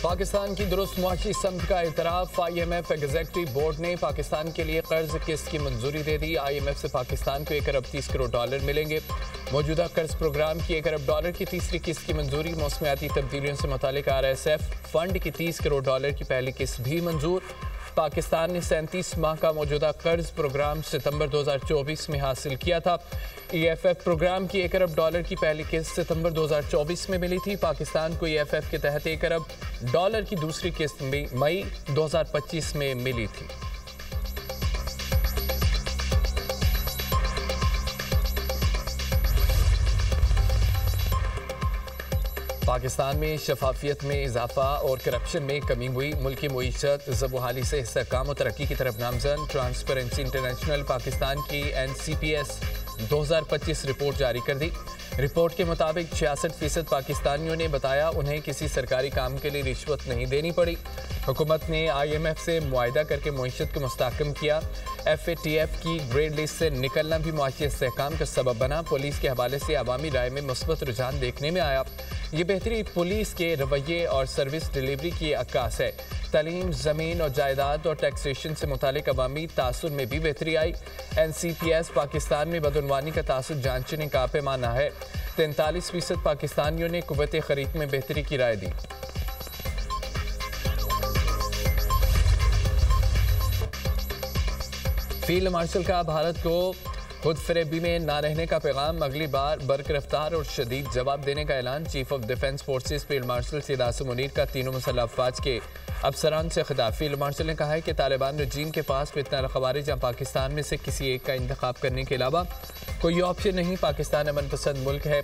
पाकिस्तान की दुरुस्त मुआशी समत का इतराफ़। IMF एग्जीक्यूटिव बोर्ड ने पाकिस्तान के लिए कर्ज किस्त की मंजूरी दे दी। IMF से पाकिस्तान को 1 अरब 30 करोड़ डॉलर मिलेंगे। मौजूदा कर्ज प्रोग्राम की 1 अरब डॉलर की तीसरी किस्त की मंजूरी। मौसमियाती तब्दीलियों से मुतालिक RSF फंड की 30 करोड़ डॉलर की पहली किस्त भी मंजूर। पाकिस्तान ने 37 माह का मौजूदा कर्ज प्रोग्राम सितंबर 2024 में हासिल किया था। EFF प्रोग्राम की 1 अरब डॉलर की पहली किस्त सितंबर 2024 में मिली थी। पाकिस्तान को EFF के तहत 1 अरब डॉलर की दूसरी किस्त मई 2025 में मिली थी। पाकिस्तान में शफाफियत में इजाफा और करप्शन में कमी हुई। मुल्क की मईशत ज़बहाली से इस्तेहकाम और तरक्की की तरफ नामज़द। ट्रांसपेरेंसी इंटरनेशनल पाकिस्तान की NCPS 2025 रिपोर्ट जारी कर दी। रिपोर्ट के मुताबिक 66% पाकिस्तानियों ने बताया उन्हें किसी सरकारी काम के लिए रिश्वत नहीं देनी पड़ी। हुकूमत ने IMF से मुआहिदा करके मईशत को मुस्तहकम किया। FATF की ग्रेड लिस्ट से निकलना भी मुआशी इस्तेहकाम का सबब बना। पुलिस के हवाले से अवामी राय में मुस्बत रुझान देखने में आया। ये बेहतरी पुलिस के रवैये और सर्विस डिलीवरी की अक्कास है। तालीम, ज़मीन और जायदाद और टैक्सेशन से मुतालिक अवामी तासुर में भी बेहतरी आई। NCPS पाकिस्तान में बदउनवानी का तासुर जांचने का पैमाना है। 43% पाकिस्तानियों ने कुव्वत खरीद में बेहतरी की राय दी। फील्ड मार्शल का भारत को खुद फरेबी में ना रहने का पैगाम। अगली बार बर्क रफ्तार और शदीद जवाब देने का ऐलान। Chief of defence forces field marshal Syed Asim Munir का तीनों मुसल्लह अफवाज के अफसरान से खिताब। फील्ड मार्शल ने कहा है कि तालिबान रजीम के पास फितना ख़वारिज या पाकिस्तान में से किसी एक का इंतखाब करने के अलावा कोई ऑप्शन नहीं। पाकिस्तान अमन पसंद मुल्क है,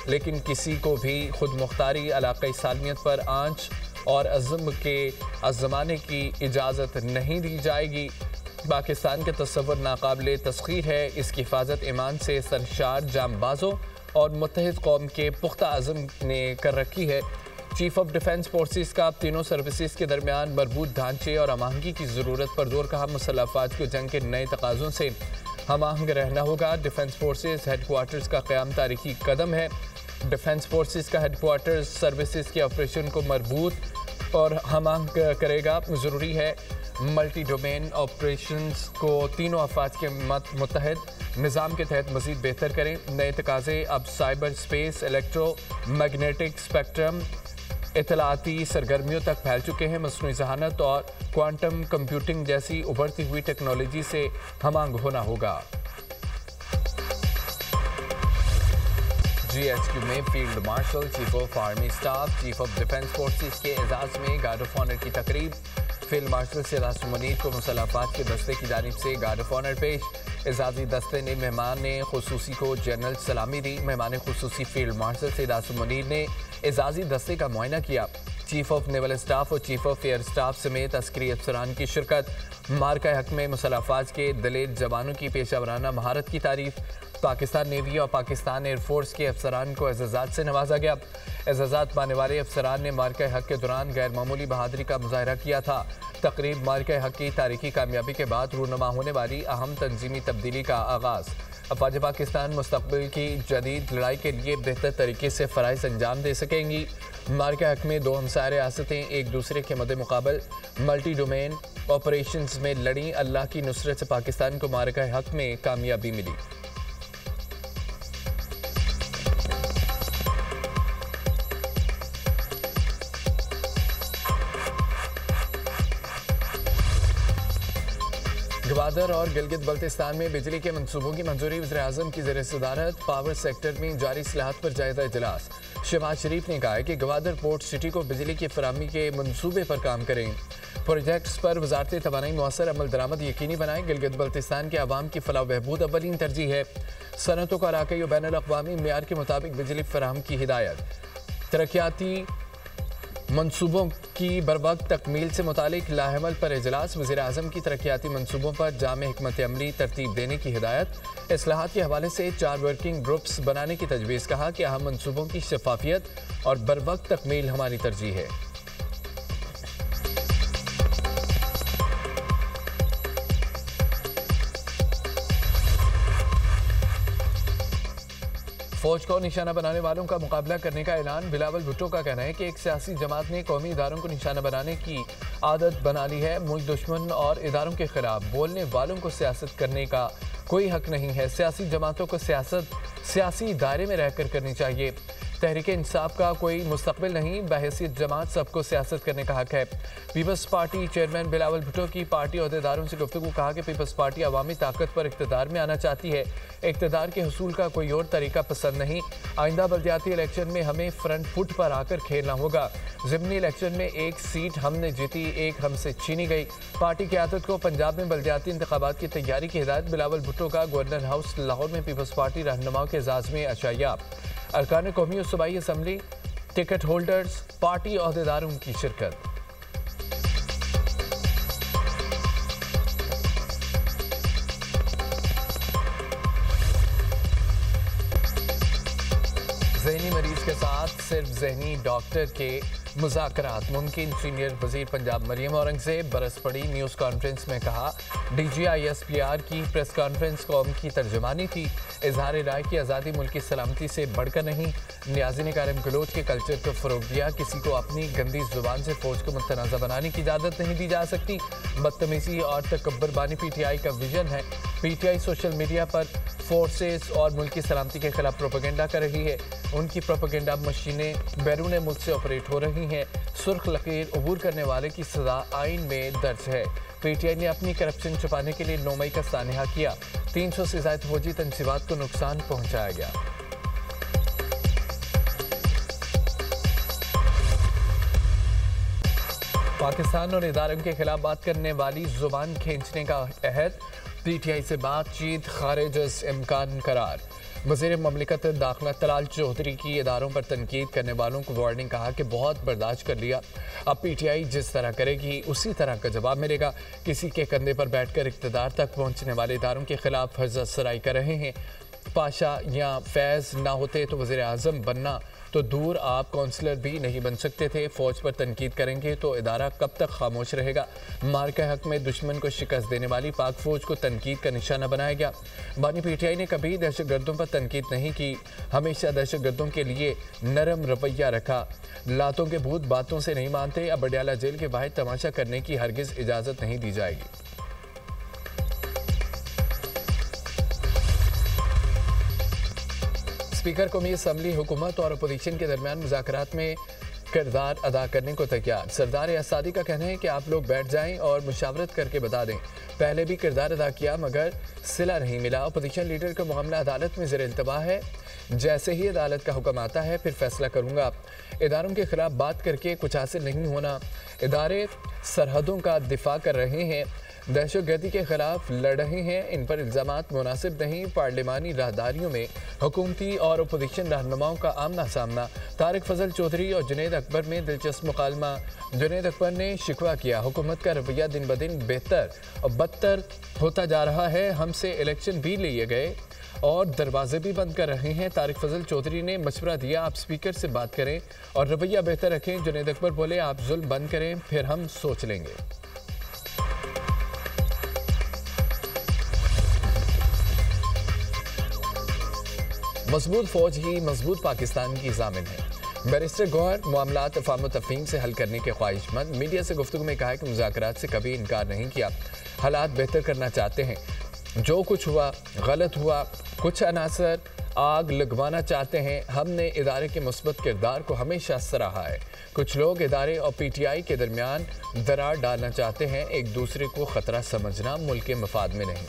लेकिन किसी को भी खुद मुख्तारी, इलाक़ाई सालमियत पर आंच और अज़्म के आज़माने की इजाज़त नहीं दी जाएगी। पाकिस्तान के तस्वुर नाकाबिले तस्खीर है। इसकी हिफाजत ईमान से सरशार जांबाजों और मुत्तहिद कौम के पुख्ता अज़म ने कर रखी है। चीफ ऑफ डिफेंस फोर्सेस का तीनों सर्विसेज के दरमियान मरबूत ढांचे और अमाहंगी की ज़रूरत पर जोर कहा। मुसल्लह अफवाज को जंग के नए तकाज़ों से हम आहंग रहना होगा। डिफेंस फोर्सेस हेडक्वार्टर्स का क़याम तारीखी कदम है। डिफेंस फोर्सेस का हेडक्वार्टर्स सर्विसेज के ऑपरेशन को मरबूत और हम आहंग करेगा। ज़रूरी है मल्टी डोमेन ऑपरेशंस को तीनों अफवाज के मुत्तहद निज़ाम के तहत मज़ीद बेहतर करें। नए तकाज़े अब cyber space, electromagnetic spectrum, इतलाती सरगर्मियों तक फैल चुके हैं। मसनूई ज़हानत और क्वांटम कंप्यूटिंग जैसी उभरती हुई टेक्नोलॉजी से हमांग होना होगा। GHQ में field marshal, chief of army staff, chief of defence forces के एजाज़ में गार्ड ऑफ ऑनर की तकरीब। फील्ड मार्शल सैयद आसिम मुनीर को मुसल्लह अफवाज के दस्ते की जानिब से गार्ड ऑफ ऑनर पेश। एजाज़ी दस्ते ने मेहमान खुसूसी को जनरल सलामी दी। मेहमान खुसूसी फील्ड मार्शल सैयद आसिम मुनीर ने एजाज़ी दस्ते का मुआयना किया। चीफ ऑफ नेवल स्टाफ और चीफ ऑफ एयर स्टाफ समेत अस्करी अफसरान की शिरकत। मार्का हक में मुसल्लह अफवाज के दलेर जवानों की पेशावराना महारत की तारीफ। पाकिस्तान नेवी और पाकिस्तान एयरफोर्स के अफसरान को एजाज़ात से नवाजा गया। एजाज़ात पाने वाले अफसरान ने मार्का हक के दौरान गैर मामूली बहादुरी का मुजाहरा किया था। तकरीब मार्का हक की तारीखी कामयाबी के बाद रूनमा होने वाली अहम तंजीमी तब्दीली का आगाज़। अफवाज पाकिस्तान मुस्तक़बिल की जदीद लड़ाई के लिए बेहतर तरीके से फ़राइज़ अंजाम दे सकेंगी। मार्का हक में दो हमसाय रियासतें एक दूसरे के मद्दे मुकाबल मल्टी डोमेन ऑपरेशंस में लड़ी। अल्लाह की नुसरत से पाकिस्तान को मार्का हक में कामयाबी मिली। गवादर और गिलगित बल्तिस्तान में बिजली के मंसूबों की मंजूरी। वज़ीर-ए-आज़म की ज़ेर सदारत पावर सेक्टर में जारी इस्लाहात पर जायज़ा इजलास। शहबाज शरीफ ने कहा है कि गवादर पोर्ट सिटी को बिजली की फराहमी के मंसूबे पर काम करें। प्रोजेक्ट्स पर वज़ारत तवानाई मौसर अमल दरामद यकीनी बनाएं। गिलगित बल्तिस्तान के अवाम की फलाह बहबूद अव्वलीन तरजीह है। सनतों को इलाक़ाई और बैन अल-अक़वामी मेयार के मुताबिक बिजली फराहम की हिदायत। तरक्याती मंसूबों की बरवक्त तकमील से मुतालिक लाहेमल पर इजलास। वज़ीर-ए-आज़म की तरक्याती मंसूबों पर जामे हिकमत अमली तरतीब देने की हिदायत। इस्लाहात के हवाले से 4 वर्किंग ग्रुप्स बनाने की तजवीज़। कहा कि अहम मंसूबों की शफाफियत और बरवक्त तकमील हमारी तरजीह है। फौज को निशाना बनाने वालों का मुकाबला करने का ऐलान। बिलावल भुट्टो का कहना है कि एक सियासी जमात ने कौमी इदारों को निशाना बनाने की आदत बना ली है। मुल्क दुश्मन और इदारों के खिलाफ बोलने वालों को सियासत करने का कोई हक नहीं है। सियासी जमातों को सियासत सियासी दायरे में रहकर करनी चाहिए। तहरीक इंसाफ का कोई मुस्तकबिल नहीं, बहैसियत जमात सबको सियासत करने का हक है। Peoples party chairman Bilawal Bhutto की पार्टी अहदेदारों से गुफ्तगू। कहा कि पीपल्स पार्टी अवामी ताकत पर इक़्तिदार में आना चाहती है। इक़्तिदार के हुसूल का कोई और तरीका पसंद नहीं। आइंदा बल्दियाती इलेक्शन में हमें फ्रंट फुट पर आकर खेलना होगा। ज़िमनी इलेक्शन में एक सीट हमने जीती, एक हमसे छीनी गई। पार्टी की आदत को पंजाब में बल्दियाती इंतखाबात की तैयारी की हिदायत। बिलावल भुट्टो का गवर्नर हाउस लाहौर में पीपल्स पार्टी रहनुमाओं के एजाज़ में अशाया। अरकान कौमी और सूबाई असम्बली टिकट होल्डर्स पार्टी अहदेदारों की शिरकत। ज़हनी मरीज के साथ सिर्फ ज़हनी डॉक्टर के मुज़ाकरात मुमकिन। सीनियर वज़ीर पंजाब मरियम औरंगज़ेब बरस पड़ी। न्यूज़ कॉन्फ्रेंस में कहा DGISPR की प्रेस कॉन्फ्रेंस कौम की तर्जुमानी थी। इजहार राय की आज़ादी मुल्क की सलामती से बढ़कर नहीं। न्याज़ी ने गालिब गलोच के कल्चर को फ़रोग़ दिया। किसी को अपनी गंदी ज़ुबान से फ़ौज को मुतनाज़ा बनाने की इजाज़त नहीं दी जा सकती। बदतमीज़ी और तकब्बुरबानी PTI का विजन है। PTI सोशल मीडिया पर फोर्सेस और मुल्क की सलामती के खिलाफ प्रोपेगेंडा कर रही है। उनकी प्रोपेगेंडा मशीनें बैरून मुल्क से ऑपरेट हो रही हैं। सुर्ख लकीर अबूर करने वाले की सज़ा आइन में दर्ज है। PTI ने अपनी करप्शन छुपाने के लिए 9 मई का सानहा किया। 300 से ज़ायद फौजी तनसीबात को नुकसान पहुंचाया गया। पाकिस्तान और इदारों के खिलाफ बात करने वाली जुबान खींचने का अहद। PTI से बातचीत खारिज इम्कान करार। वज़ीर ममलिकत दाखिला तलाल चौधरी की इदारों पर तनकीद करने वालों को वार्निंग। कहा कि बहुत बर्दाश्त कर लिया, अब PTI जिस तरह करेगी उसी तरह का जवाब मिलेगा। किसी के कंधे पर बैठकर इक़्तिदार तक पहुंचने वाले इदारों के खिलाफ हर्जा सराई कर रहे हैं। पाशा या फैज़ ना होते तो वज़ीर आज़म बनना तो दूर, आप काउंसलर भी नहीं बन सकते थे। फ़ौज पर तनकीद करेंगे तो इदारा कब तक खामोश रहेगा। मार के हक में दुश्मन को शिकस्त देने वाली पाक फ़ौज को तनकीद का निशाना बनाया गया। बानी PTI ने कभी दहशतगर्दों पर तनकीद नहीं की, हमेशा दहशतगर्दों के लिए नरम रवैया रखा। लातों के भूत बातों से नहीं मानते। अब अडयाला जेल के बाहर तमाशा करने की हरगिज़ इजाज़त नहीं दी जाएगी। स्पीकर कौमी असम्बली हुकूमत और अपोजिशन के दरमियान मुज़ाकरात में किरदार अदा करने को तैयार। सरदार आसादी का कहना है कि आप लोग बैठ जाएं और मुशावरत करके बता दें। पहले भी किरदार अदा किया मगर सिला नहीं मिला। अपोजिशन लीडर का मामला अदालत में ज़ेर इल्तवा है। जैसे ही अदालत का हुक्म आता है फिर फैसला करूँगा। इदारों के खिलाफ बात करके कुछ हासिल नहीं होना। इदारे सरहदों का दिफा कर रहे हैं, दहशतगर्दी के खिलाफ लड़ रहे हैं। इन पर इल्ज़ामात मुनासिब नहीं। पार्लिमानी राहदारियों में हुकूमती और अपोजिशन रहनुमाओं का आमना सामना। तारिक फजल चौधरी और जुनैद अकबर में दिलचस्प मुकालमा। जुनैद अकबर ने शिकवा किया, हुकूमत का रवैया दिन ब दिन बेहतर और बदतर होता जा रहा है। हमसे इलेक्शन भी लिए गए और दरवाजे भी बंद कर रहे हैं। तारिक फजल चौधरी ने मशवरा दिया, आप स्पीकर से बात करें और रवैया बेहतर रखें। जुनैद अकबर बोले, आप जुल्म बंद करें फिर हम सोच लेंगे। मजबूत फौज ही मजबूत पाकिस्तान की ज़ामिन है। बैरिस्टर गौहर मामलात अफ़ाम तफ़हीम से हल करने के ख्वाहिशमंद। मीडिया से गुफ्तगू में कहा कि मुज़ाकरात से कभी इनकार नहीं किया, हालात बेहतर करना चाहते हैं। जो कुछ हुआ गलत हुआ। कुछ अनासर आग लगवाना चाहते हैं। हमने इदारे के मुस्बत किरदार को हमेशा सराहा है। कुछ लोग इदारे और PTI के दरमियान दरार डालना चाहते हैं। एक दूसरे को ख़तरा समझना मुल्क के मफाद में नहीं।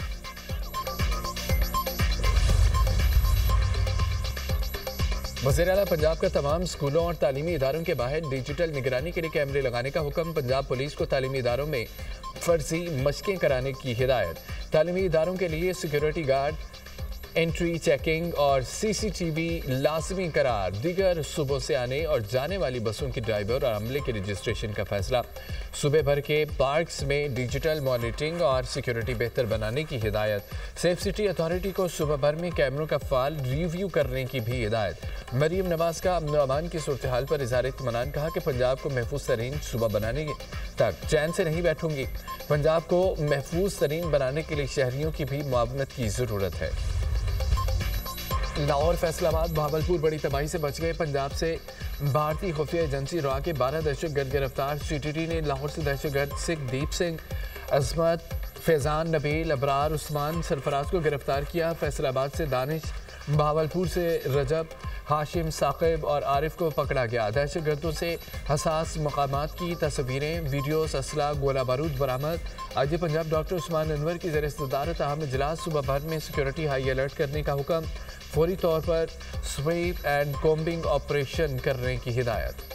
वज़ीर आला पंजाब का तमाम स्कूलों और तालीमी इदारों के बाहर डिजिटल निगरानी के लिए कैमरे लगाने का हुक्म। पंजाब पुलिस को तालीमी इदारों में फर्जी मशकें कराने की हिदायत। तालीमी इदारों के लिए सिक्योरिटी गार्ड, एंट्री चेकिंग और CCTV लाजमी करार। दीगर सूबों से आने और जाने वाली बसों के ड्राइवर और अमले के रजिस्ट्रेशन का फैसला। सूबे भर के पार्क्स में डिजिटल मॉनिटरिंग और सिक्योरिटी बेहतर बनाने की हिदायत। सेफ सिटी अथॉरिटी को सूबा भर में कैमरों का फाल रिव्यू करने की भी हिदायत। मरीम नवाज का अमन अमान की सूरत हाल पर इज़हार इत्मीनान। कहा कि पंजाब को महफूज तरीन सूबा बनाने तक चैन से नहीं बैठूंगी। पंजाब को महफूज तरीन बनाने के लिए शहरियों की भी मुआवनत की ज़रूरत है। लाहौर, फैसलाबाद, भावलपुर बड़ी तबाही से बच गए। पंजाब से भारतीय खुफिया एजेंसी रॉ के 12 दहशतगर्द गिरफ्तार। सीटीटी ने लाहौर से दहशतगर्द सिखदीप सिंह, अजमत, फैजान, नबील, अबरार, उस्मान, सरफराज को गिरफ्तार किया। फैसलाबाद से दानिश, भावलपुर से रजब, हाशिम, साकिब और आरिफ को पकड़ा गया। दहशतगर्दों से हसास मकामात की तस्वीरें, वीडियोस, असला, गोला बारूद बरामद। आईजी पंजाब डॉक्टर उस्मान अनवर की ज़ेर सदारत अहम इजलास। सुबह भर में सिक्योरिटी हाई अलर्ट करने का हुक्म। फौरी तौर पर स्वीप एंड कॉम्बिंग ऑपरेशन करने की हिदायत।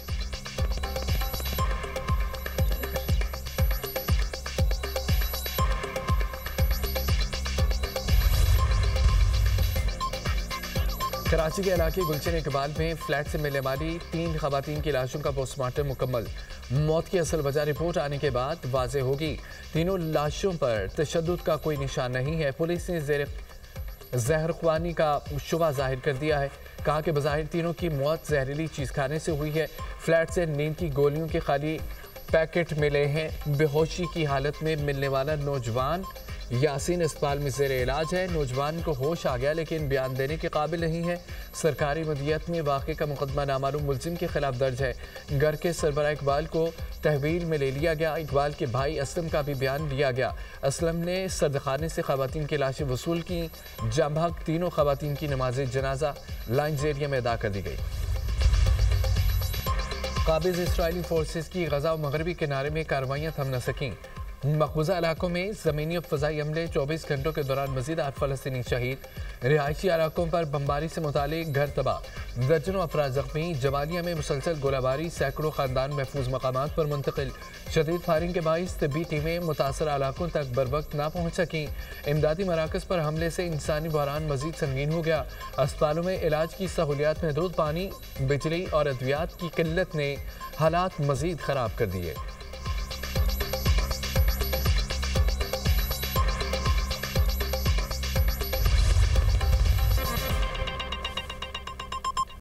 कराची के इलाके गुलशन इकबाल में फ्लैट से मिलने वाली 3 खवातीन की लाशों का पोस्टमार्टम मुकम्मल। मौत की असल वजह रिपोर्ट आने के बाद वाज़ेह होगी। तीनों लाशों पर तशद्दुद का कोई निशान नहीं है। पुलिस ने जहरख्वानी का शुबा जाहिर कर दिया है। कहा कि बज़ाहिर तीनों की मौत जहरीली चीज़ खाने से हुई है। फ्लैट से नींद की गोलियों के खाली पैकेट मिले हैं। बेहोशी की हालत में मिलने वाला नौजवान यासीन अस्पताल में ज़ेर इलाज है। नौजवान को होश आ गया लेकिन बयान देने के काबिल नहीं है। सरकारी मदीयत में वाक़े का मुकदमा नामालूम मुलजिम के खिलाफ दर्ज है। घर के सरबराह इकबाल को तहवील में ले लिया गया। इकबाल के भाई असलम का भी बयान लिया गया। असलम ने सदखाने से खवातीन की लाशें वसूल की। जामभाग तीनों खवातीन की नमाज जनाजा लाइन्स एरिया में अदा कर दी गई। काबिज इसराइली फोर्सेस की गजा और मगरबी किनारे में कार्रवाइयाँ थम न सकीं। मकबूजा इलाकों में ज़मीनी और फ़ज़ाई हमले। 24 घंटों के दौरान मज़ीद 8 फ़लस्तीनी शहीद। रिहायशी इलाकों पर बमबारी से मुतालिक घर तबाह। दर्जनों अफराद ज़ख्मी। जवालिया में मुसलसल गोलाबारी। सैकड़ों ख़ानदान महफूज मकामात पर मुंतकिल। शदीद फायरिंग के बाइस तबी टीमें मुतासर इलाकों तक बर वक्त ना पहुँच सकीं। इमदादी मराकज़ पर हमले से इंसानी बहरान मज़ीद संगीन हो गया। अस्पतालों में इलाज की सहूलियात में दूध, पानी, बिजली और अद्वियात की किल्लत ने हालात मज़ीद ख़राब कर दिए।